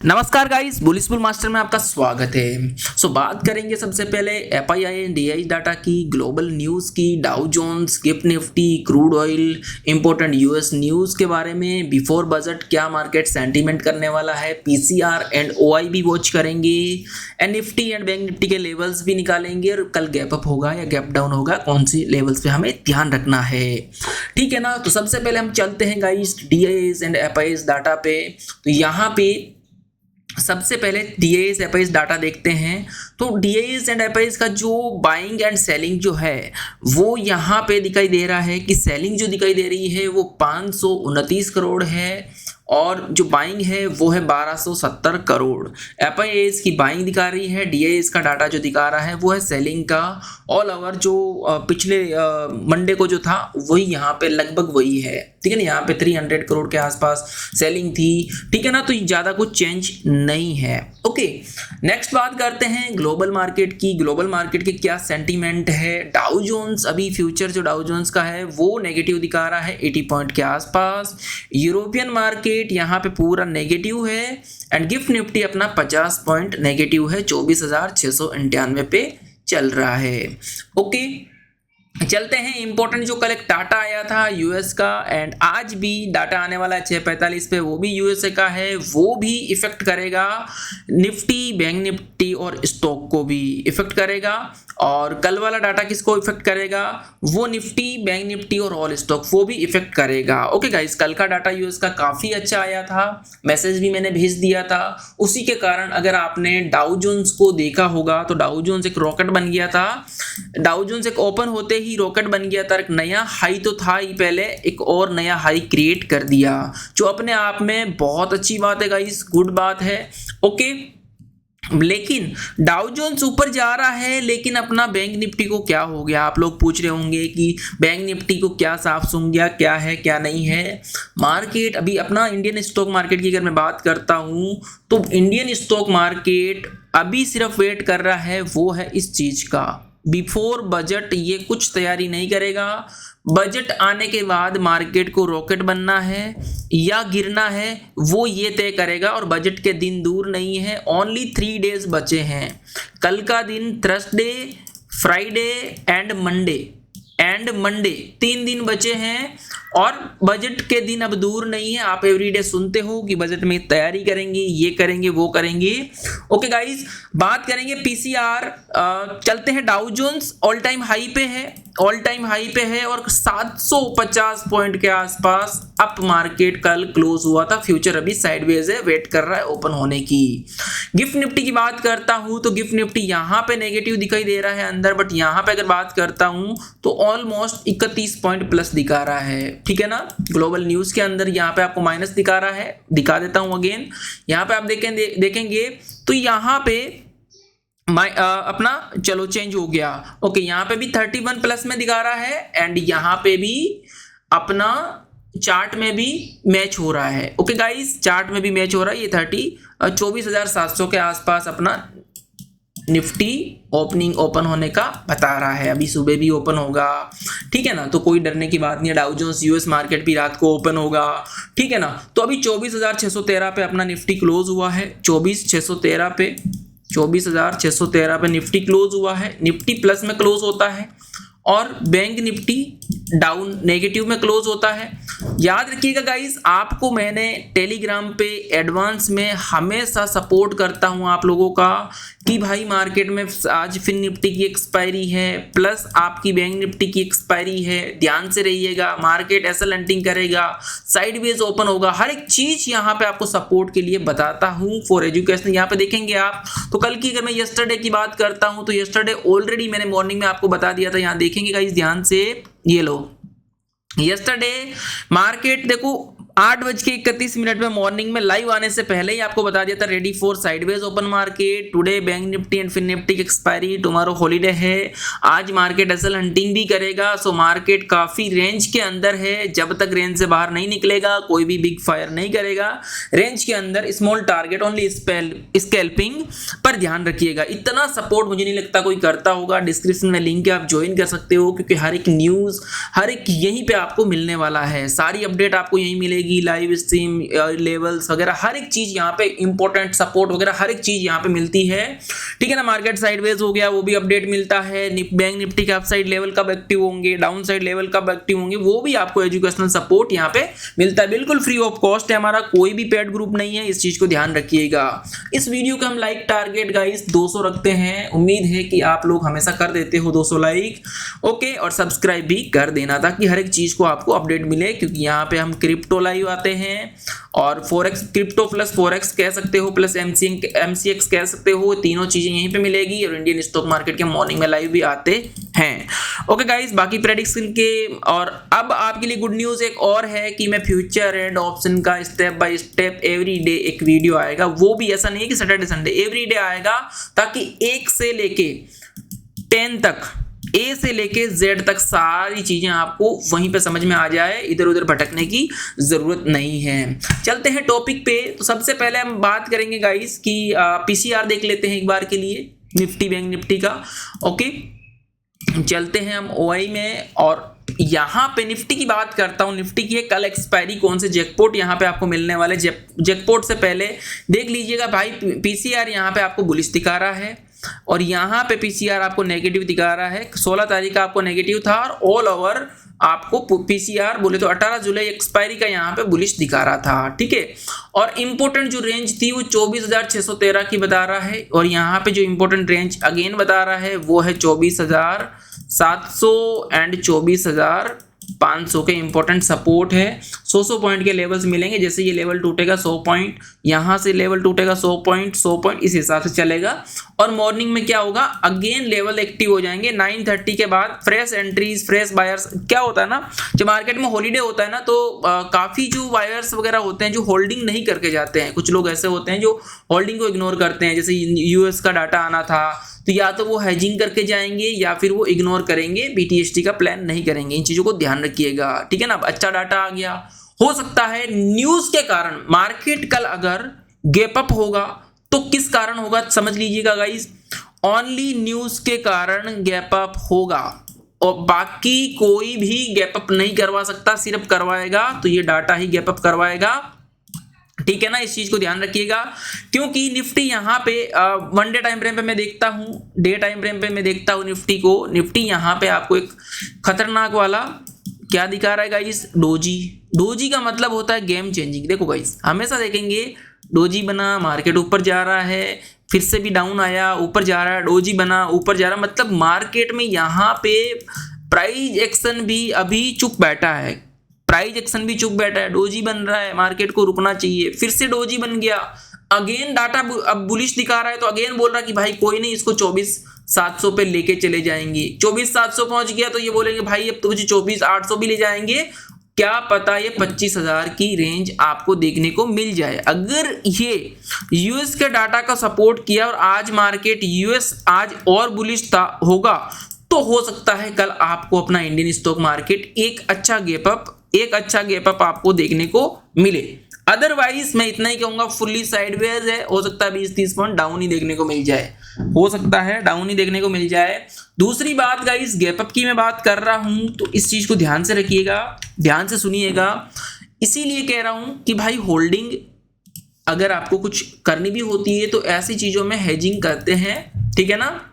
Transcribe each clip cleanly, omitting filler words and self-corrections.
नमस्कार guys, bullish bull master में आपका स्वागत है। बात करेंगे सबसे पहले एफआईआई एंड डीआई डाटा की, ग्लोबल न्यूज़ की, Dow Jones, GIFT Nifty, crude oil, important US news के बारे में, बिफोर बजट क्या मार्केट सेंटीमेंट करने वाला है, पीसीआर एंड ओआई भी वॉच करेंगे, and Nifty and bank Nifty के लेवल्स भी निकालेंगे और कल गैप अप होगा या गैप डाउन होगा, कौन सी लेवल्स पे हमें ध्यान रखना है। ठीक है ना। तो सबसे पहले हम चलते हैं guys DIIs and FIIs data पे। तो यहाँ पे सबसे पहले डीआईएस एफआईआईस डाटा देखते हैं। तो डीआईएस एंड एफआईआईस का जो बाइंग एंड सेलिंग जो है वो यहाँ पे दिखाई दे रहा है कि सेलिंग जो दिखाई दे रही है वो 529 करोड़ है और जो बाइंग है वो है 1270 करोड़। एफआईआईस की बाइंग दिखा रही है, डीआईएस का डाटा जो दिखा रहा है वो है सेलिंग का। ऑल ओवर जो पिछले मंडे को जो था वही यहाँ पे लगभग वही है। ठीक है ना, यहाँ पे 300 करोड़ के आसपास सेलिंग थी। ठीक है ना, तो ज़्यादा कुछ चेंज नहीं है। ओके, नेक्स्ट बात करते हैं ग्लोबल मार्केट की। ग्लोबल मार्केट के क्या सेंटीमेंट है। डाउ जोन्स अभी फ्यूचर जो डाउ जोन्स का है वो नेगेटिव दिखा रहा है 80 पॉइंट के आसपास। यूरोपियन मार्केट यहाँ पे पूरा नेगेटिव है एंड गिफ्ट निफ्टी अपना 50 पॉइंट नेगेटिव है, 24,698 पे चल रहा है। ओके, चलते हैं इंपॉर्टेंट जो कल एक डाटा आया था यूएस का एंड आज भी डाटा आने वाला है 6:45 पे, वो भी यूएसए का है। वो भी इफेक्ट करेगा निफ्टी, बैंक निफ्टी और स्टॉक को भी इफेक्ट करेगा। और कल वाला डाटा किसको इफेक्ट करेगा, वो निफ्टी, बैंक निफ्टी और ऑल स्टॉक वो भी इफेक्ट करेगा। ओके गाइस, कल का डाटा यूएस का काफ़ी अच्छा आया था, मैसेज भी मैंने भेज दिया था। उसी के कारण अगर आपने डाउ जोन्स को देखा होगा तो डाउ जोन्स एक रॉकेट बन गया था। डाउ जोन्स एक ओपन होते ही रॉकेट बन गया था, एक नया हाई तो था ही पहले, एक और नया हाई क्रिएट कर दिया, जो अपने आप में बहुत अच्छी बात है गाइस, गुड बात है। ओके, लेकिन डाउ जोन्स ऊपर जा रहा है, लेकिन अपना बैंक निफ्टी को क्या हो गया। आप लोग पूछ रहे होंगे कि बैंक निफ्टी को क्या साफ सूंघ गया, क्या है क्या नहीं है। मार्केट अभी अपना इंडियन स्टॉक मार्केट की अगर मैं बात करता हूं तो इंडियन स्टॉक मार्केट अभी सिर्फ वेट कर रहा है, वो है इस चीज का, बिफोर बजट ये कुछ तैयारी नहीं करेगा। बजट आने के बाद मार्केट को रॉकेट बनना है या गिरना है वो ये तय करेगा, और बजट के दिन दूर नहीं है, ओनली 3 डेज बचे हैं। कल का दिन थर्सडे, फ्राइडे एंड मंडे 3 दिन बचे हैं और बजट के दिन अब दूर नहीं है। आप एवरीडे सुनते हो कि बजट में तैयारी करेंगे, ये करेंगे, वो करेंगे। ओके गाइस, बात करेंगे पीसीआर। चलते हैं Dow Jones all time high पे है और 750 पॉइंट के आसपास अप मार्केट कल क्लोज हुआ था। फ्यूचर अभी साइडवेज है, वेट कर रहा है ओपन होने की। गिफ्ट निफ्टी की बात करता हूं तो गिफ्ट निफ्टी यहाँ पे नेगेटिव दिखाई दे रहा है अंदर, बट यहाँ पे अगर बात करता हूं तो ऑलमोस्ट 31 पॉइंट प्लस दिखा रहा है। ठीक है ना, ग्लोबल न्यूज के अंदर यहाँ पे आपको माइनस दिखा रहा है, दिखा देता हूं अगेन। यहाँ पे आप देखेंगे तो यहाँ पे अपना चलो चेंज हो गया। ओके, यहाँ पे भी 31 प्लस में दिखा रहा है एंड यहाँ पे भी अपना चार्ट में भी मैच हो रहा है। ओके गाइस, चार्ट में भी मैच हो रहा है। ये 24,700 के आसपास अपना निफ्टी ओपन होने का बता रहा है। अभी सुबह भी ओपन होगा, ठीक है ना, तो कोई डरने की बात नहीं है। डाउ जोन्स यूएस मार्केट भी रात को ओपन होगा, ठीक है ना। तो अभी 24,613 पे अपना निफ्टी क्लोज हुआ है, 24,613 पे निफ्टी क्लोज हुआ है। निफ्टी प्लस में क्लोज होता है और बैंक निफ्टी डाउन नेगेटिव में क्लोज होता है। याद रखिएगा गाइस, आपको मैंने टेलीग्राम पे एडवांस में हमेशा सपोर्ट करता हूं आप लोगों का कि भाई मार्केट में आज फिन निफ्टी की एक्सपायरी है प्लस आपकी बैंक निफ्टी की एक्सपायरी है, ध्यान से रहिएगा। मार्केट एसएल हंटिंग करेगा, साइडवेज ओपन होगा, हर एक चीज यहाँ पे आपको सपोर्ट के लिए बताता हूँ फॉर एजुकेशन। यहाँ पे देखेंगे आप तो कल की अगर मैं यस्टरडे की बात करता हूँ तो यस्टरडे ऑलरेडी मैंने मॉर्निंग में आपको बता दिया था। यहाँ देखेंगे गाइस ध्यान से, ये लो यस्टरडे मार्केट देखो 8:31 में मॉर्निंग में लाइव आने से पहले ही आपको बता दिया था ready for sideways open market. Today bank Nifty and Fin Nifty की एक्सपायरी, टुमारो हॉलीडे है, आज मार्केट एसएल हंटिंग भी करेगा। सो मार्केट काफी रेंज के अंदर है, जब तक रेंज से बाहर नहीं निकलेगा कोई भी बिग फायर नहीं करेगा। रेंज के अंदर स्मॉल टारगेट ओनली स्कैल्पिंग पर ध्यान रखिएगा। इतना सपोर्ट मुझे नहीं लगता कोई करता होगा। डिस्क्रिप्शन में लिंक है, आप ज्वाइन कर सकते हो, क्योंकि हर एक न्यूज हर एक यहीं पे आपको मिलने वाला है, सारी अपडेट आपको यहीं मिलेगी। मिलेगी, लाइव स्ट्रीम लेवल्स वगैरह हर एक चीज़ यहाँ पे इंपॉर्टेंट सपोर्ट वगैरह हर एक चीज़ यहाँ पे मिलती है, ठीक है ना। मार्केट साइडवेज हो गया वो भी अपडेट मिलता है। बैंक निफ्टी के अप साइड लेवल कब एक्टिव होंगे, डाउन साइड लेवल कब एक्टिव होंगे, वो भी आपको एजुकेशनल सपोर्ट यहाँ पे मिलता है। बिल्कुल फ्री ऑफ कॉस्ट है, हमारा कोई भी पेड ग्रुप नहीं है, इस चीज़ को ध्यान रखिएगा। इस वीडियो का हम लाइक टारगेट गाइस 200 रखते हैं, उम्मीद है कि आप लोग हमेशा कर देते हो 200 लाइक, ओके। और सब्सक्राइब भी कर देना ताकि हर एक चीज़ को आपको अपडेट मिले, क्योंकि यहाँ पे हम क्रिप्टो लाइव आते हैं और फॉरेक्स, क्रिप्टो प्लस फॉरेक्स कह सकते हो, प्लस एमसीएक्स कह सकते हो, तीनों चीज़ें यहीं पे मिलेगी। और इंडियन स्टॉक मार्केट के मॉर्निंग में लाइव भी आते हैं, ओके गाइस। बाकी प्रेडिक्शन के और अब आपके लिए गुड न्यूज़ एक और है कि मैं फ्यूचर एंड ऑप्शन का step by step every day एक वीडियो आएगा, वो भी ऐसा नहीं है कि सैटरडे संडे, एवरी डे आएगा, ताकि 1 से लेके 10 तक, ए से लेके जेड तक सारी चीजें आपको वहीं पे समझ में आ जाए, इधर उधर भटकने की जरूरत नहीं है। चलते हैं टॉपिक पे। तो सबसे पहले हम बात करेंगे गाइस कि पीसीआर देख लेते हैं एक बार के लिए निफ्टी बैंक निफ्टी का, ओके। चलते हैं हम ओआई में और यहाँ पे निफ्टी की बात करता हूँ। निफ्टी की कल एक्सपायरी कौन से जैकपॉट यहाँ पे आपको मिलने वाले, जैकपॉट से पहले देख लीजिएगा भाई, पीसीआर यहाँ पे आपको बुलिश दिखा रहा है और यहाँ पे पीसीआर आपको नेगेटिव दिखा रहा है। 16 तारीख का आपको नेगेटिव था और ऑल ओवर आपको पीसीआर बोले तो 18 जुलाई एक्सपायरी का यहाँ पे बुलिश दिखा रहा था, ठीक है। और इंपॉर्टेंट जो रेंज थी वो 24,613 की बता रहा है और यहाँ पे जो इंपॉर्टेंट रेंज अगेन बता रहा है वो है 24,700 एंड 24,500 के इंपॉर्टेंट सपोर्ट है। 100 पॉइंट के लेवल्स मिलेंगे, जैसे ये लेवल टूटेगा 100 पॉइंट, यहाँ से लेवल टूटेगा 100 पॉइंट, 100 पॉइंट, इस हिसाब से चलेगा। और मॉर्निंग में क्या होगा, अगेन लेवल एक्टिव हो जाएंगे 9:30 के बाद। फ्रेश एंट्रीज, फ्रेश बायर्स, क्या होता है ना, जब मार्केट में हॉलीडे होता है ना तो काफ़ी जो बायर्स वगैरह होते हैं जो होल्डिंग नहीं करके जाते हैं, कुछ लोग ऐसे होते हैं जो होल्डिंग को इग्नोर करते हैं। जैसे यूएस का डाटा आना था तो या तो वो हेजिंग करके जाएंगे या फिर वो इग्नोर करेंगे, बीटीएसटी का प्लान नहीं करेंगे। इन चीज़ों को ध्यान रखिएगा, ठीक है ना। अच्छा डाटा आ गया, हो सकता है न्यूज़ के कारण मार्केट कल अगर गैप अप होगा तो किस कारण होगा समझ लीजिएगा गाइस, ओनली न्यूज़ के कारण गैप अप होगा और बाकी कोई भी गैप अप नहीं करवा सकता, सिर्फ करवाएगा तो ये डाटा ही गैप अप करवाएगा, ठीक है ना। इस चीज को ध्यान रखिएगा, क्योंकि निफ्टी यहाँ पे वन डे टाइम फ्रेम पे मैं देखता हूँ, डे टाइम फ्रेम पे मैं देखता हूँ निफ्टी को। निफ्टी यहाँ पे आपको एक खतरनाक वाला क्या दिखा रहा है गाइस, डोजी। डोजी का मतलब होता है गेम चेंजिंग। देखो गाइस, हमेशा देखेंगे डोजी बना, मार्केट ऊपर जा रहा है, फिर से भी डाउन आया, ऊपर जा रहा है, डोजी बना, ऊपर जा रहा है, मतलब मार्केट में यहाँ पे प्राइस एक्शन भी अभी चुप बैठा है, प्राइस एक्शन भी चुप बैठा है, डोजी बन रहा है, मार्केट को रुकना चाहिए, फिर से डोजी बन गया, अगेन डाटा अब बुलिश दिखा रहा है तो अगेन बोल रहा है कि भाई कोई नहीं, इसको 24,700 पे लेके चले जाएंगे। 24,700 पहुंच गया तो ये बोलेंगे भाई अब तो मुझे 24,800 भी ले जाएंगे, क्या पता ये 25,000 की रेंज आपको देखने को मिल जाए। अगर ये यूएस के डाटा का सपोर्ट किया और आज मार्केट यूएस आज और बुलिश होगा तो हो सकता है कल आपको अपना इंडियन स्टॉक मार्केट एक अच्छा गैप अप आपको देखने को मिले। अदरवाइज मैं इतना ही कहूंगा, फुल्ली साइडवेज है, हो सकता है 20-30 पॉइंट डाउन ही देखने को मिल जाए, हो सकता है डाउन ही देखने को मिल जाए। दूसरी बात गाइस, गैप अप की मैं बात कर रहा हूं तो इस चीज को ध्यान से रखिएगा, ध्यान से सुनिएगा। इसीलिए कह रहा हूं कि भाई होल्डिंग अगर आपको कुछ करनी भी होती है तो ऐसी चीजों में हेजिंग करते हैं, ठीक है ना,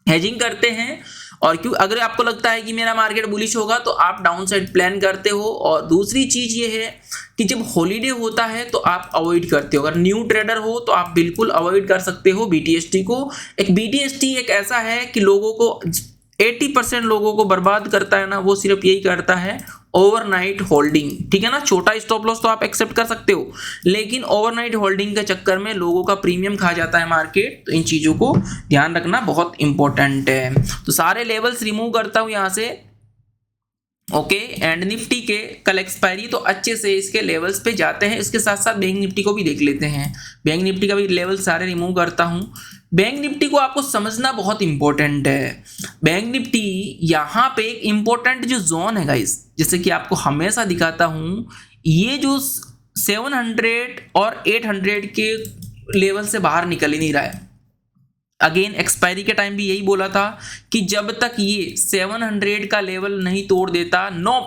हेजिंग करते हैं। और क्यों, अगर आपको लगता है कि मेरा मार्केट बुलिश होगा तो आप डाउन साइड प्लान करते हो। और दूसरी चीज ये है कि जब हॉलीडे होता है तो आप अवॉइड करते हो, अगर न्यू ट्रेडर हो तो आप बिल्कुल अवॉइड कर सकते हो बीटीएसटी को। एक बीटीएसटी एक ऐसा है कि लोगों को 80% लोगों को बर्बाद करता है ना, वो सिर्फ यही करता है ओवरनाइट होल्डिंग, ठीक है ना। छोटा स्टॉप लॉस तो आप एक्सेप्ट कर सकते हो, लेकिन ओवरनाइट होल्डिंग के चक्कर में लोगों का प्रीमियम खा जाता है मार्केट। तो इन चीज़ों को ध्यान रखना बहुत इंपॉर्टेंट है। तो सारे लेवल्स रिमूव करता हूं यहाँ से, ओके। एंड निफ्टी के कल एक्सपायरी तो अच्छे से इसके लेवल्स पे जाते हैं, इसके साथ साथ बैंक निफ्टी को भी देख लेते हैं। बैंक निफ्टी का भी लेवल सारे रिमूव करता हूँ। बैंक निफ्टी को आपको समझना बहुत इंपॉर्टेंट है। बैंक निफ्टी यहाँ पे एक इंपॉर्टेंट जो जोन है गाइस, जैसे कि आपको हमेशा दिखाता हूँ, ये जो 700 और 800 के लेवल से बाहर निकल ही नहीं रहा है। अगेन एक्सपायरी के टाइम भी यही बोला था कि जब तक ये 700 का लेवल नहीं तोड़ देता, नो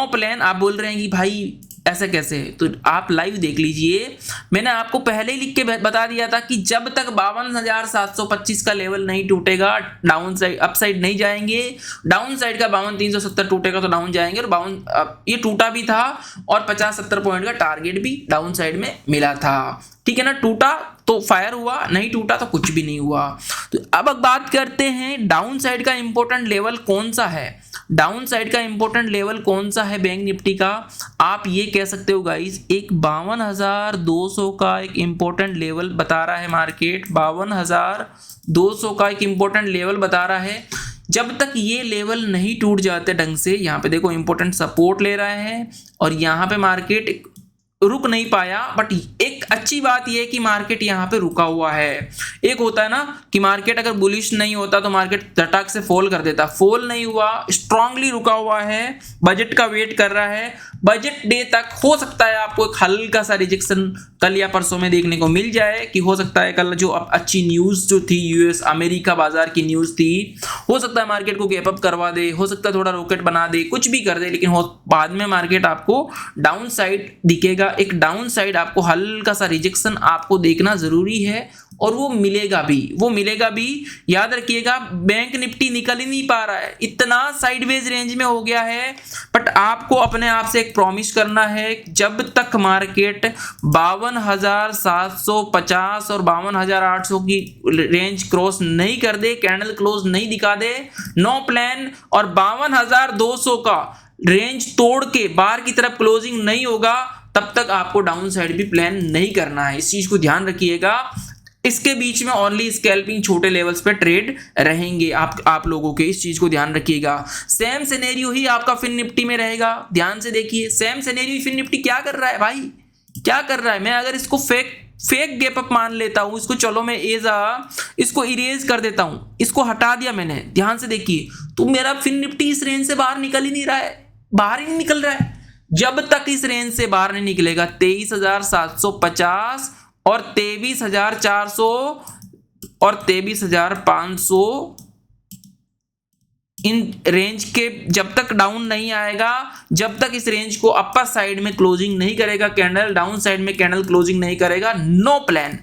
प्लान। आप बोल रहे हैं कि भाई ऐसे कैसे? तो आप लाइव देख लीजिए, मैंने आपको पहले ही लिख के बता दिया था कि जब तक 52,725 का लेवल नहीं टूटेगा डाउन साइड, अप साइड नहीं जाएंगे। डाउन साइड का 52,370 टूटेगा तो डाउन जाएंगे, और ये टूटा भी था और 50-70 पॉइंट का टारगेट भी डाउन साइड में मिला था। ठीक है ना, टूटा तो फायर हुआ, नहीं टूटा तो कुछ भी नहीं हुआ। तो अब बात करते हैं डाउन साइड का इंपॉर्टेंट लेवल कौन सा है। डाउन साइड का इंपॉर्टेंट लेवल कौन सा है बैंक निफ्टी का, आप ये कह सकते हो गाइस, एक 52,200 का एक इंपॉर्टेंट लेवल बता रहा है मार्केट। 52,200 का एक इंपॉर्टेंट लेवल बता रहा है। जब तक ये लेवल नहीं टूट जाते ढंग से, यहाँ पे देखो इंपॉर्टेंट सपोर्ट ले रहा है और यहाँ पे मार्केट रुक नहीं पाया। बट एक अच्छी बात यह है कि मार्केट यहाँ पे रुका हुआ है। एक होता है ना कि मार्केट अगर बुलिश नहीं होता तो मार्केट झटाक से फॉल कर देता, फॉल नहीं हुआ, स्ट्रांगली रुका हुआ है, बजट का वेट कर रहा है। बजट डे तक हो सकता है आपको एक हल्का सा रिजेक्शन कल या परसों में देखने को मिल जाए, कि हो सकता है कल जो अच्छी न्यूज जो थी यूएस अमेरिका बाजार की न्यूज थी, हो सकता है मार्केट को गैप अप करवा दे, हो सकता है थोड़ा रॉकेट बना दे, कुछ भी कर दे, लेकिन बाद में मार्केट आपको डाउन साइड दिखेगा। एक डाउन साइड आपको हल्का सा रिजेक्शन आपको देखना जरूरी है और वो मिलेगा भी। याद रखिएगा, बैंक निफ्टी निकल ही नहीं पा रहा है, इतना साइडवेज रेंज में हो गया है। बट आपको अपने आप से एक प्रॉमिस करना है, जब तक मार्केट 52,750 और 52,800 की रेंज क्रॉस नहीं कर दे, कैंडल क्लोज नहीं दिखा दे, नो प्लान, और 52,200 का रेंज तोड़ के बाहर की तरफ क्लोजिंग नहीं होगा, तब तक आपको डाउन साइड भी प्लान नहीं करना है। इस चीज को ध्यान रखिएगा। इसके बीच में ओनली स्कैल्पिंग छोटे लेवल्स पे ट्रेड रहेंगे आप लोगों के, इस चीज को ध्यान रखिएगा। सेम सिनेरियो ही आपका फिन निफ्टी में रहेगा। ध्यान से देखिए, सेम सिनेरियो फिन निफ्टी क्या कर रहा है भाई, क्या कर रहा है। मैं अगर इसको फेक गैप अप मान लेता हूं, इसको चलो मैं इसको इरेज कर देता हूं, इसको हटा दिया मैंने, ध्यान से देखिए, तो मेरा फिन निफ्टी इस रेंज से बाहर निकल ही नहीं रहा है, बाहर ही नहीं निकल रहा है। जब तक इस रेंज से बाहर नहीं निकलेगा 23,750 और 23,400 और 23,500 इन रेंज के जब तक डाउन नहीं आएगा, जब तक इस रेंज को अपर साइड में क्लोजिंग नहीं करेगा कैंडल, डाउन साइड में कैंडल क्लोजिंग नहीं करेगा, नो प्लान।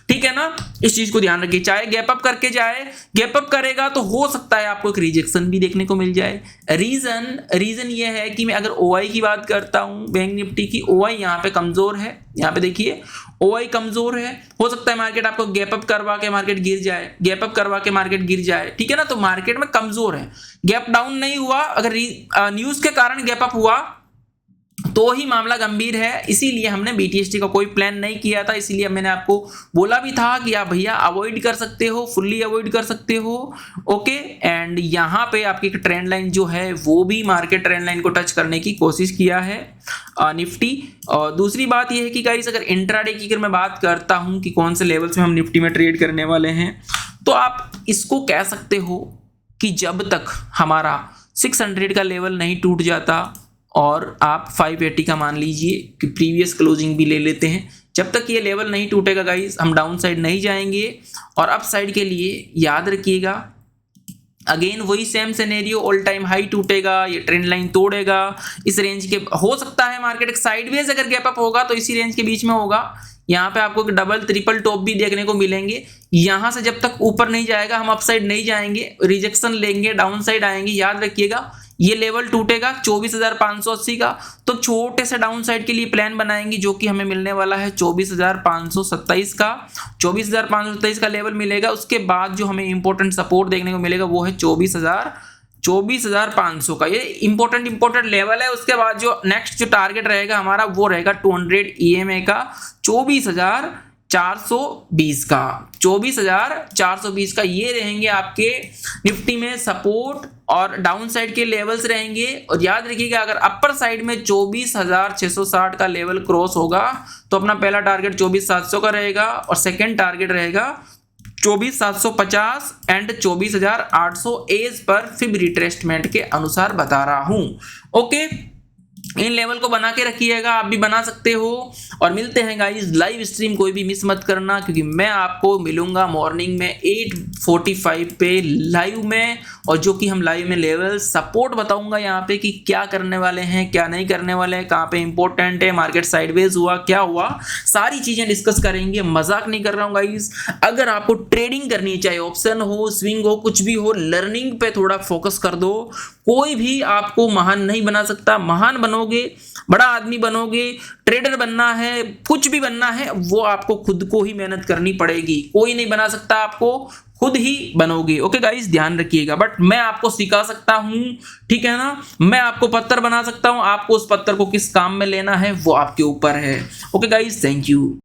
ठीक है ना, इस चीज को ध्यान रखिए। चाहे गैप अप करके जाए, गैप अप करेगा तो हो सकता है आपको एक रिजेक्शन भी देखने को मिल जाए। रीजन ये है कि मैं अगर ओआई की बात करता हूं, बैंक निफ्टी की ओआई यहाँ पे कमजोर है। यहाँ पे देखिए ओआई कमजोर है, हो सकता है मार्केट आपको गैप अप करवा के मार्केट गिर जाए, ठीक है ना। तो मार्केट में कमजोर है, गैप डाउन नहीं हुआ, अगर न्यूज के कारण गैप अप हुआ तो ही मामला गंभीर है। इसीलिए हमने बीटीएसटी का कोई प्लान नहीं किया था, इसीलिए मैंने आपको बोला भी था कि आप भैया अवॉइड कर सकते हो, फुल्ली अवॉइड कर सकते हो। ओके, एंड यहाँ पे आपकी ट्रेंड लाइन जो है वो भी मार्केट ट्रेंड लाइन को टच करने की कोशिश किया है निफ्टी। और दूसरी बात यह है कि गाइस, अगर इंट्राडे की अगर मैं बात करता हूं कि कौन से लेवल्स में हम निफ्टी में ट्रेड करने वाले हैं, तो आप इसको कह सकते हो कि जब तक हमारा 600 का लेवल नहीं टूट जाता, और आप 580 का मान लीजिए कि प्रीवियस क्लोजिंग भी ले लेते हैं, जब तक ये लेवल नहीं टूटेगा गाइस, हम डाउन साइड नहीं जाएंगे। और अप साइड के लिए याद रखिएगा, अगेन वही same scenario, all time high टूटेगा, ये ट्रेंड लाइन तोड़ेगा, इस रेंज के हो सकता है मार्केट एक साइडवेज अगर गैप अप होगा तो इसी रेंज के बीच में होगा। यहाँ पे आपको डबल ट्रिपल टॉप भी देखने को मिलेंगे। यहाँ से जब तक ऊपर नहीं जाएगा हम अप साइड नहीं जाएंगे, रिजेक्शन लेंगे, डाउन साइड आएंगे। याद रखिएगा, ये लेवल टूटेगा 24,580 का, तो छोटे से डाउन साइड के लिए प्लान बनाएंगे, जो कि हमें मिलने वाला है 24,527 का। 24,527 का लेवल मिलेगा, उसके बाद जो हमें इंपॉर्टेंट सपोर्ट देखने को मिलेगा वो है 24,500 का। ये इंपॉर्टेंट लेवल है। उसके बाद जो नेक्स्ट जो टारगेट रहेगा हमारा वो रहेगा 200 EMA का 24,420 का। 24,420 का ये रहेंगे आपके निफ्टी में सपोर्ट और डाउन साइड के लेवल्स रहेंगे। और याद रखिएगा, अगर अपर साइड में 24,660 का लेवल क्रॉस होगा तो अपना पहला टारगेट 24,700 का रहेगा और सेकंड टारगेट रहेगा 24,750 एंड 24,800 एज पर फिब रिट्रेसमेंट के अनुसार बता रहा हूं। ओके, इन लेवल को बना के रखिएगा, आप भी बना सकते हो। और मिलते हैं गाइस लाइव स्ट्रीम, कोई भी मिस मत करना, क्योंकि मैं आपको मिलूंगा मॉर्निंग में 8:45 पे लाइव में, और जो कि हम लाइव में लेवल सपोर्ट बताऊंगा यहाँ पे कि क्या करने वाले हैं, क्या नहीं करने वाले हैं, कहाँ पे इंपॉर्टेंट है, मार्केट साइडवेज हुआ, क्या हुआ, सारी चीजें डिस्कस करेंगे। मजाक नहीं कर रहा हूँ गाइस। अगर आपको ट्रेडिंग करनी है, चाहे ऑप्शन हो, स्विंग हो, कुछ भी हो, लर्निंग पे थोड़ा फोकस कर दो। कोई भी आपको महान नहीं बना सकता। महान बनोगे, बड़ा आदमी बनोगे, ट्रेडर बनना है, कुछ भी बनना है, वो आपको खुद को ही मेहनत करनी पड़ेगी। कोई नहीं बना सकता आपको, खुद ही बनोगे। ओके गाइस, ध्यान रखिएगा। बट मैं आपको सिखा सकता हूं, ठीक है ना, मैं आपको पत्थर बना सकता हूं। आपको उस पत्थर को किस काम में लेना है वो आपके ऊपर है। Okay guys, thank you.